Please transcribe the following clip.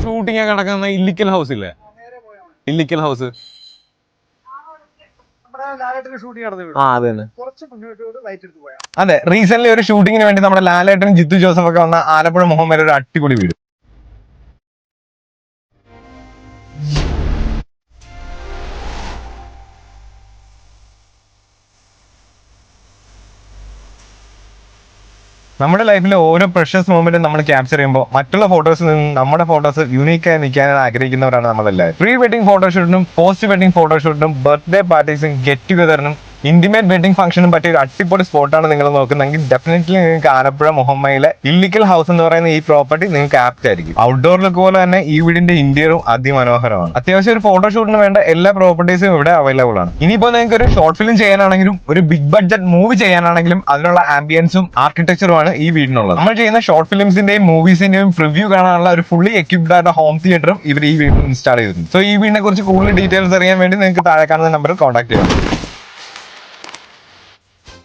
Shooting ഒക്കെ നടക്കുന്ന Illikkal house ഇല്ലേ? ഇല്ലിക്കൽ ഹൗസ് അതെ, റീസെന്റ് ഒരു ഷൂട്ടിങ്ങിന് വേണ്ടി നമ്മുടെ ലാലേട്ടനും ജിത്തു ജോസഫ് ഒക്കെ വന്ന ആലപ്പുഴ മുഹമ്മൽ ഒരു അടിപൊളി വീട്. നമ്മുടെ ലൈഫിലെ ഓരോ പ്രഷ്യസ് മൊമെന്റും നമ്മൾ ക്യാപ്ചർ ചെയ്യുമ്പോൾ മറ്റുള്ള ഫോട്ടോസിൽ നിന്ന് നമ്മുടെ ഫോട്ടോസ് യൂണീക്കായി നിൽക്കാൻ ആഗ്രഹിക്കുന്നവരാണ് നമ്മളെല്ലാവരും. പ്രീ വെഡിങ് ഫോട്ടോഷൂട്ടിനും പോസ്റ്റ് വെഡിങ് ഫോട്ടോഷൂട്ടിനും ബർത്ത്ഡേ പാർട്ടീസും ഗെറ്റ് ടുഗദറിനും ഇന്റിമേറ്റ് വെഡിങ് ഫംഗ്ഷനും പറ്റിയ ഒരു അടിപൊളി സ്പോട്ടാണ് നിങ്ങൾ നോക്കുന്നതെങ്കിൽ ഡെഫിനറ്റ്ലി നിങ്ങൾക്ക് ആലപ്പുഴ മുഹമ്മയിലെ ഇല്ലിക്കൽ ഹൗസ് എന്ന് പറയുന്ന ഈ പ്രോപ്പർട്ടി നിങ്ങൾക്ക് ആപ്റ്റ് ആയിരിക്കും. ഔട്ട്ഡോർ ലുക്ക് പോലെ തന്നെ ഈ വീടിന്റെ ഇന്റീരിയറും അതിമനോഹരമാണ്. അത്യാവശ്യം ഒരു ഫോട്ടോഷൂട്ടിന് വേണ്ട എല്ലാ പ്രോപ്പർട്ടീസും ഇവിടെ അവൈലബിൾ ആണ്. ഇനിയിപ്പോൾ നിങ്ങൾക്ക് ഒരു ഷോർട്ട് ഫിലിം ചെയ്യാനാണെങ്കിലും ഒരു ബിഗ് ബഡ്ജറ്റ് മൂവി ചെയ്യാനാണെങ്കിലും അതിനുള്ള ആംബിയൻസും ആർക്കിടെക്ചറുമാണ് ഈ വീടിനുള്ളത്. നമ്മൾ ചെയ്യുന്ന ഷോർട്ട് ഫിലിംസിന്റെയും മൂവീസിന്റെയും റിവ്യൂ കാണാനുള്ള ഒരു ഫുള്ളി എക്വിപ്ഡ് ആയിട്ട് ഹോം തിയേറ്ററും ഇവർ ഈ വീട്ടിൽ ഇൻസ്റ്റാൾ ചെയ്തിട്ടുണ്ട്. സോ ഈ വീടിനെ കുറിച്ച് കൂടുതൽ ഡീറ്റെയിൽസ് അറിയാൻ വേണ്ടി നിങ്ങൾക്ക് താഴെ കാണുന്ന നമ്പറിൽ കോൺടാക്ട് ചെയ്യാം.